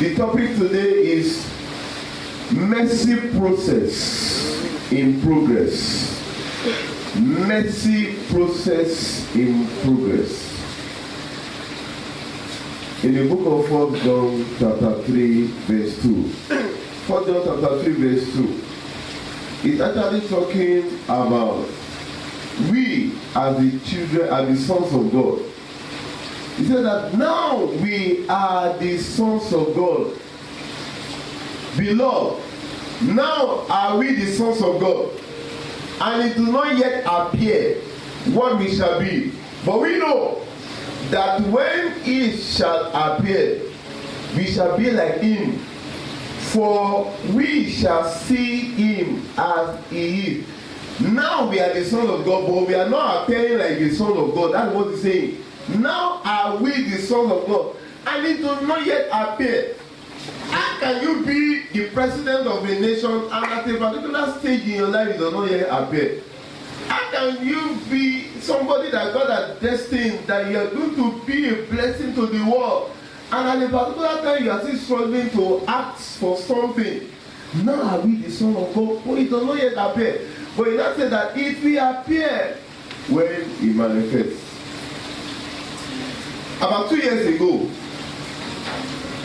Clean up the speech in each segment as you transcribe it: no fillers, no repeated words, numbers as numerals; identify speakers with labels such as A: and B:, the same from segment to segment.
A: The topic today is mercy process in progress. Mercy process in progress. In the book of 1 John chapter 3 verse 2. 1 John chapter 3 verse 2. It's actually talking about we as the children, as the sons of God. He said that now we are the sons of God. Beloved, now are we the sons of God. And it does not yet appear what we shall be. But we know that when it shall appear, we shall be like him. For we shall see him as he is. Now we are the sons of God, but we are not appearing like the sons of God. That's what he's saying. Now are we the sons of God, and it does not yet appear. How can you be the president of a nation and at a particular stage in your life it does not yet appear? How can you be somebody that God has destined that you are going to be a blessing to the world, and at a particular time you are still struggling to act for something? Now are we the son of God, but it does not yet appear. But he now said that it will appear when he manifests. About 2 years ago,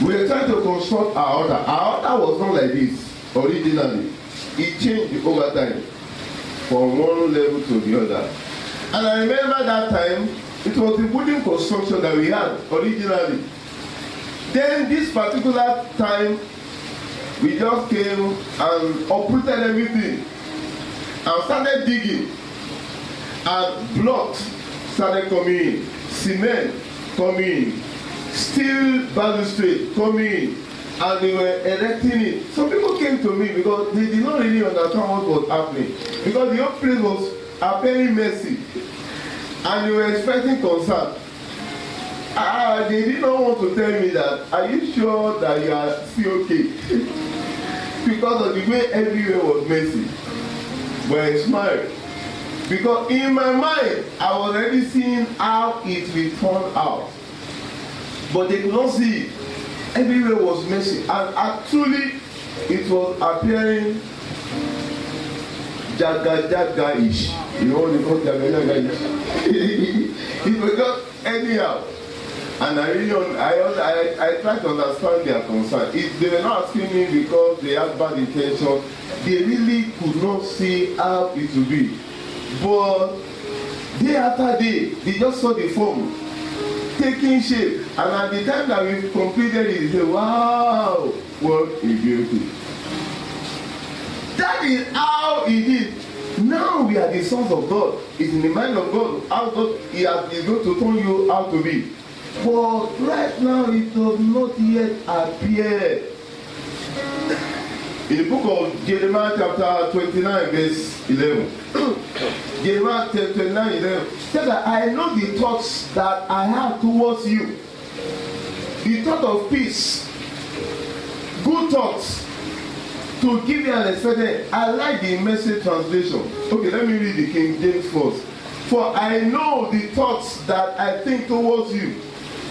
A: we were trying to construct our altar. Our altar was not like this originally. It changed over time from one level to the other. And I remember that time, it was the wooden construction that we had originally. Then this particular time, we just came and uprooted everything and started digging. And blocks started coming in, cement coming in, steel balustrade coming in, and they were erecting it. Some people came to me because they did not really understand what was happening, because the whole place was apparently messy and they were expecting concern. They did not want to tell me that, are you sure that you are still okay? Because of the way everywhere was messy. But I smiled, because in my mind I was already seeing how it will turn out, but they could not see it. Everywhere was messy, and actually it was appearing jaga-jaga-ish. You know what they call jaga-jaga-ish? It was just anyhow. And I really, I tried to understand their concern. They were not asking me because they had bad intention. They really could not see how it would be. But day after day, they just saw the form taking shape. And at the time that we completed it, they said, wow, what a beauty. That is how it is. Now we are the sons of God. It's in the mind of God. How God is going to turn you out to be. But right now it does not yet appear. In the book of Jeremiah chapter 29 verse 11. Jeremiah 29 11 says that I know the thoughts that I have towards you. The thought of peace. Good thoughts. To give you an expected. I like the Message translation. Okay, let me read the King James first. For I know the thoughts that I think towards you.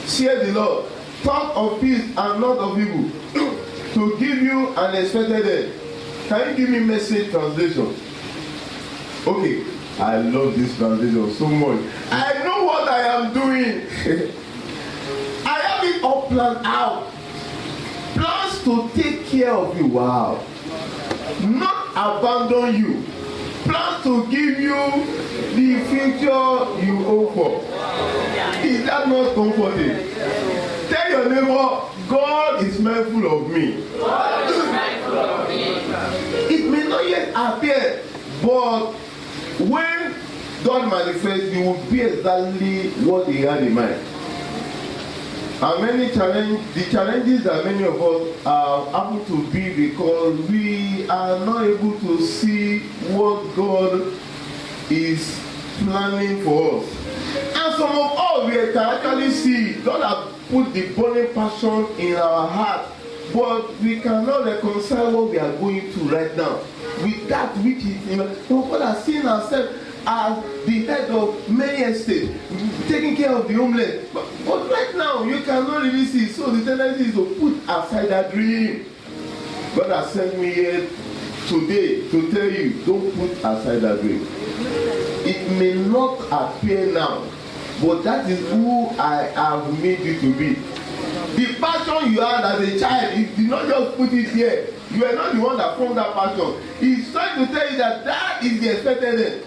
A: Share the Lord, thought of peace and not of evil, to give you an expected end. Can you give me Message translation? Okay, I love this translation so much. I know what I am doing. I have it all planned out. Plans to take care of you. Wow. Not abandon you. Plans to give you the future you hope for. Is that not comforting? Tell your neighbor, God is mindful of me.
B: God is mindful of me.
A: It may not yet appear, but when God manifests, you will be exactly what He had in mind. And the challenges that many of us happen to be because we are not able to see what God is planning for us. And some of us, we can actually see God has put the burning passion in our heart, but we cannot reconcile what we are going through right now with that which is in us. God has seen ourselves as the head of many estates, taking care of the homeless. But right now, you cannot really see. So the tendency is to put aside that dream. God has sent me here today to tell you, don't put aside that dream. It may not appear now, but that is who I have made you to be. The passion you had as a child, you did not just put it here. You are not the one that formed that passion. He's trying to tell you that that is the expected end.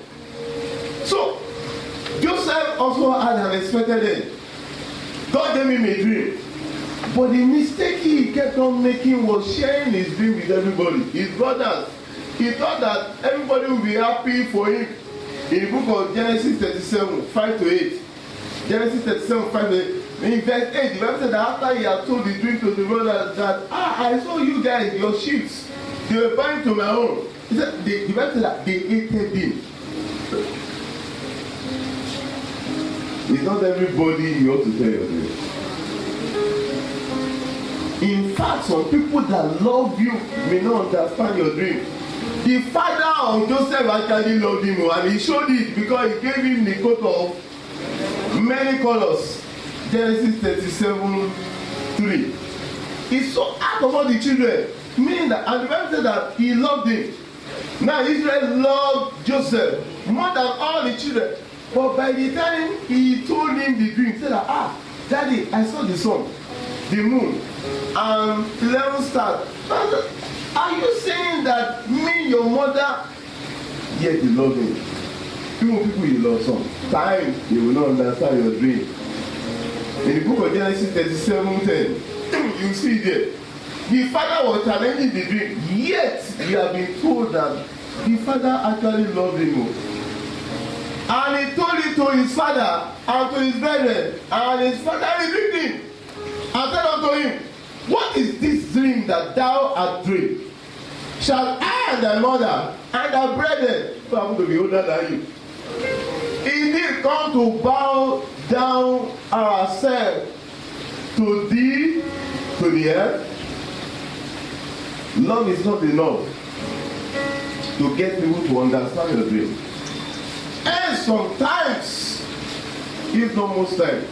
A: So, Joseph also had an expected end. God gave him a dream. But the mistake he kept on making was sharing his dream with everybody, his brothers. He thought that everybody would be happy for him. In the book of Genesis 37, 5-8. Genesis 37, 5-8. In verse 8, the Bible said that after he had told the dream to the brothers that, I saw you guys, your sheep, they were buying to my own. He said, the Bible said that they hated him. It's not everybody you ought to tell your dream. In fact, some people that love you may not understand your dream. The father of Joseph actually loved him, and he showed it because he gave him the coat of many colors. Genesis 37:3. He saw out of all the children, meaning that, and the Bible said that he loved him. Now Israel loved Joseph more than all the children. But by the time he told him the dream, he said that, Daddy, I saw the sun, the moon, and 11 stars. Are you saying that me, your mother, yet you love him? People you love sometimes they will not understand your dream. In the book of Genesis 37:10, you see there, the father was challenging the dream, yet we have been told that the father actually loved him. And he told it to his father and to his brethren, and his father rebuked him and said unto him, what is this dream that thou hast dreamed? Shall I and thy mother and thy brethren, who happen to be older than you, indeed come to bow down ourselves to thee, to the earth? Love is not enough to get people to understand your dream. And sometimes, if not most time,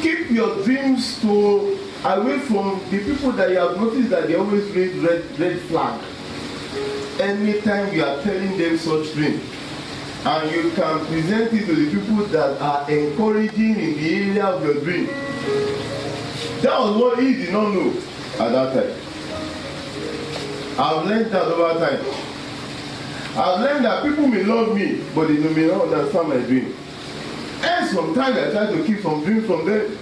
A: keep your dreams to away from the people that you have noticed that they always raise red flag. Anytime you are telling them such dream, and you can present it to the people that are encouraging in the area of your dream. That was what he did not know at that time. I've learned that over time. I've learned that people may love me, but they may not understand my dream. And sometimes I try to keep some dreams from them.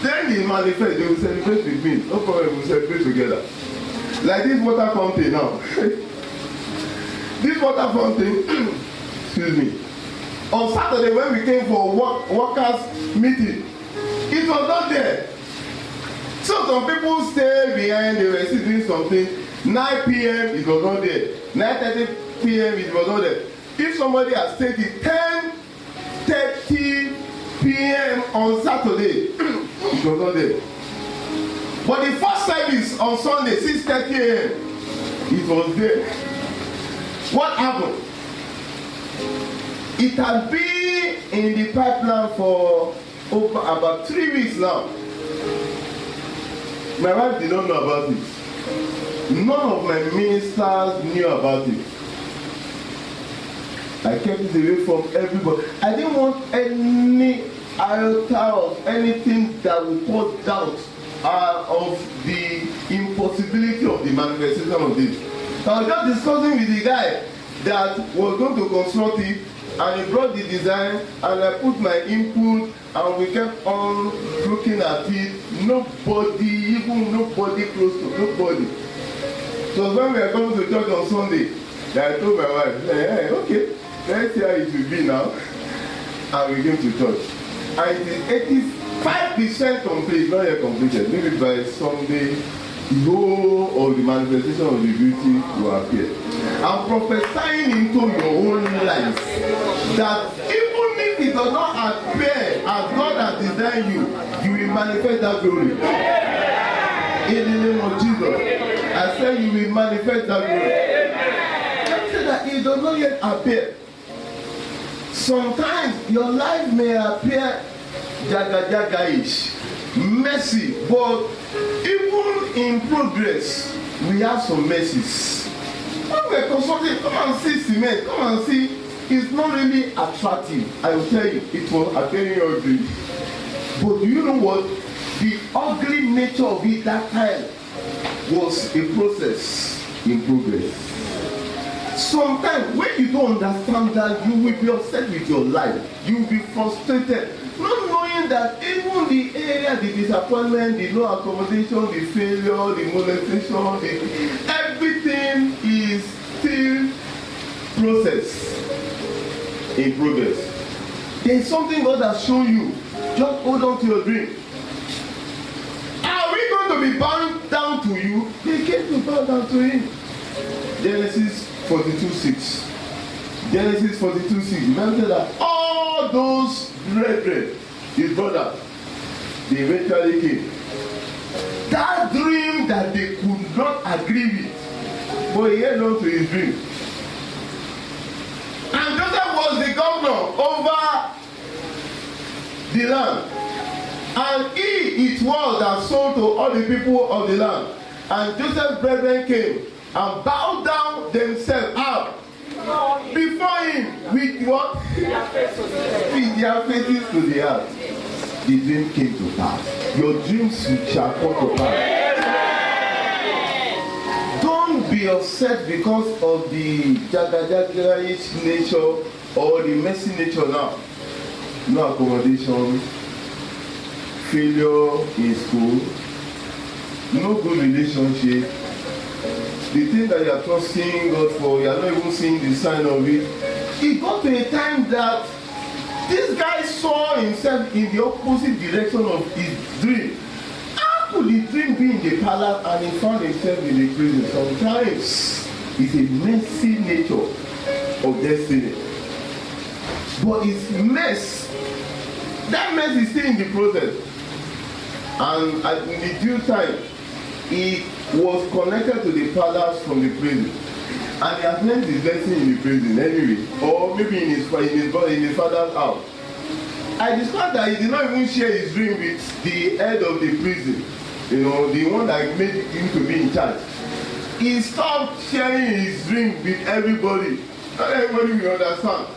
A: Then they manifest, they will celebrate with me. No problem, we'll celebrate together. Like this water fountain now. This water fountain, excuse me, on Saturday when we came for workers meeting, it was not there. So some people stayed behind, they were still doing something. 9 p.m. it was not there. 9:30 p.m. it was not there. If somebody has taken 10:30 p.m. on Saturday, it was not there. But the first service on Sunday, 6:30 a.m., it was there. What happened? It has been in the pipeline for over about 3 weeks now. My wife did not know about it. None of my ministers knew about it. I kept it away from everybody. I didn't want any iota of anything that would cause doubt of the impossibility of the manifestation of this. I was just discussing with the guy that was going to construct it, and he brought the design, and I put my input, and we kept on looking at it. Nobody close to nobody. So when we were coming to church on Sunday, I told my wife, hey, okay, let's see how it will be now. And we came to church. And it is 85% complete, not yet completed. Maybe by Sunday, the whole of the manifestation of the beauty will appear. I'm prophesying into your own life that even if it does not appear as God has designed you, you will manifest that glory. In the name of Jesus, I say you will manifest that glory. I say that it does not yet appear. Sometimes your life may appear jaga-jaga-ish, messy, but even in progress, we have some messes. When we're consulting, come and see cement, come and see, it's not really attractive. I will tell you, it was appearing ugly. But do you know what? The ugly nature of it that time was a process in progress. Sometimes when you don't understand that, you will be upset with your life. You will be frustrated. Not knowing that even the area, the disappointment, the no accommodation, the failure, the molestation, everything is still process in progress. There is something God has shown you. Just hold on to your dream. Are we going to be bound down to you? They came to bow down to him. Genesis 42:6. Genesis 42:6. Remember that all those brethren, his brother, they eventually came. That dream that they could not agree with, but he held on to his dream. And Joseph was the governor over the land. And it was that sold to all the people of the land. And Joseph's brethren came and bowed down themselves out before him with what? With their faces to the earth. The dream came to pass. Your dreams shall come to pass. Don't be upset because of the jaga-jaga-ish nature or the messy nature now. No accommodation, failure in school, no good relationship. The thing that you are trusting God for, you are not even seeing the sign of it. It got to a time that this guy saw himself in the opposite direction of his dream. How could the dream be in the palace and he found himself in the prison? Sometimes it's a messy nature of destiny. But it's mess. That mess is still in the process. And at the due time, he was connected to the palace from the prison. And he has learned his lesson in the prison anyway. Or maybe in his father's house. I discovered that he did not even share his dream with the head of the prison. You know, the one that made him to be in charge. He stopped sharing his dream with everybody. Not everybody will understand.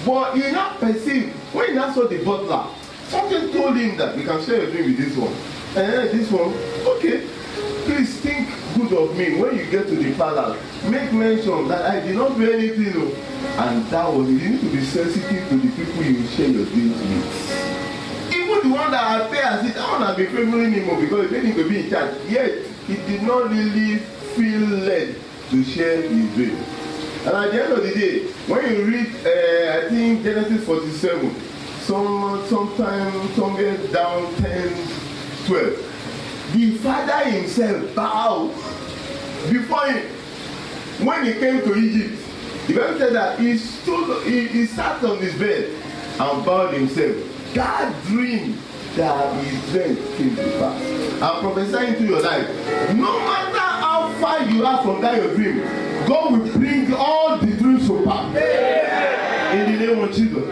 A: But he now perceived, when he now saw the butler, something told him that you can share your dream with this one. And then this one, okay, please think good of me. When you get to the palace, make mention that I did not do anything. No. And that was it. You need to be sensitive to the people you share your dreams with. Even the one that appear as it, I want to be favoring him because he made him to be in charge. Yet, he did not really feel led to share his dream. And at the end of the day, when you read, I think Genesis 47, sometime somewhere down 10, 12, the father himself bowed before him. When he came to Egypt, the Bible said that he sat on his bed and bowed himself. That dream that he dreamt came to pass. I'm prophesying to your life. No matter how far you are from that your dream, God will bring all the dreams to pass. In the name of Jesus.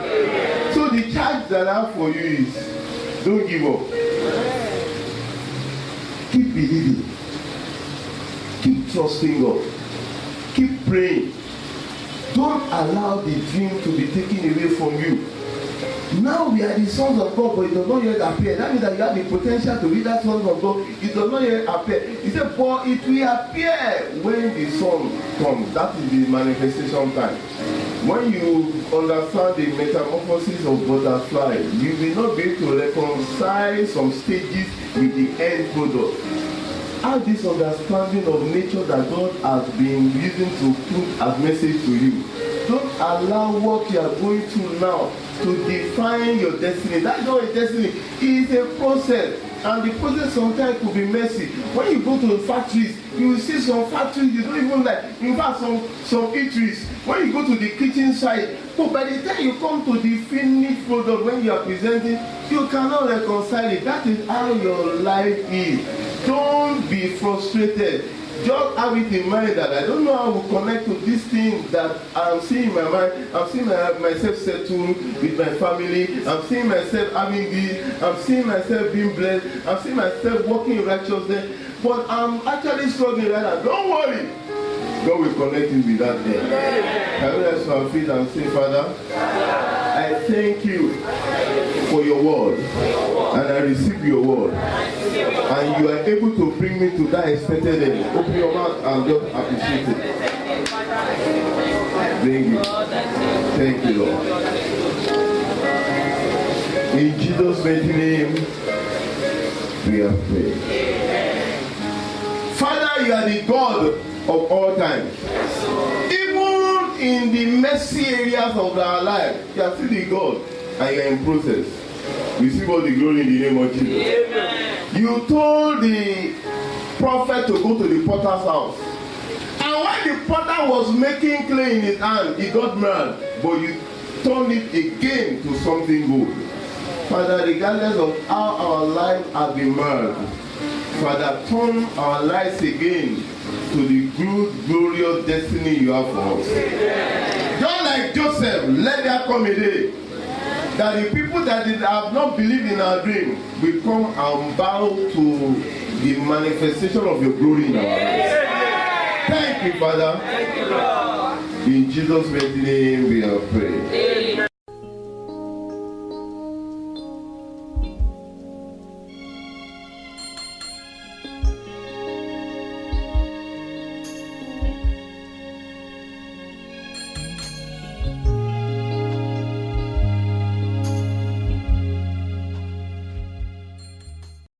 A: So the charge that I have for you is, don't give up. Keep believing. Keep trusting God. Keep praying. Don't allow the dream to be taken away from you. Now we are the sons of God, but it does not yet appear. That means that you have the potential to be that sons of God. It does not yet appear. He said, but it will appear when the sun comes. That is the manifestation time. When you understand the metamorphosis of butterfly, you will not be able to reconcile some stages with the end product. Have this understanding of nature that God has been using to put as message to you. Don't allow what you are going through now to define your destiny. That's not a destiny. It is a process. And the process sometimes could be messy. When you go to the factories, you will see some factories you don't even like. In fact, some eateries. When you go to the kitchen side, but by the time you come to the finished product, when you are presenting, you cannot reconcile it. That is how your life is. Don't be frustrated. just have it in mind that I don't know how to connect to this thing that I'm seeing in my mind. I'm seeing myself settled with my family. I'm seeing myself having this. I'm seeing myself being blessed. I'm seeing myself walking in righteousness. But I'm actually struggling right now. Don't worry. God will connect you with that thing. Can we rest our feet and say, Father, I thank you for your word. And I receive your word. And you are able to bring me to that expected end. Open your mouth and just appreciate it. Bring it. Thank you, Lord. In Jesus' mighty name, we have prayed. Father, you are the God of all time. Even in the messy areas of our life, you are still the God and you are in process. Receive all the glory in the name of Jesus. Amen. You told the prophet to go to the potter's house. And when the potter was making clay in his hand, he got mad. But you turned it again to something good. Father, regardless of how our lives have been marred, Father, turn our lives again to the good, glorious destiny you have for us. Just like Joseph, let there come a day that the people that have not believed in our dream will come and bow to the manifestation of your glory in our lives. Thank you, Father. In Jesus' mighty name we have prayed.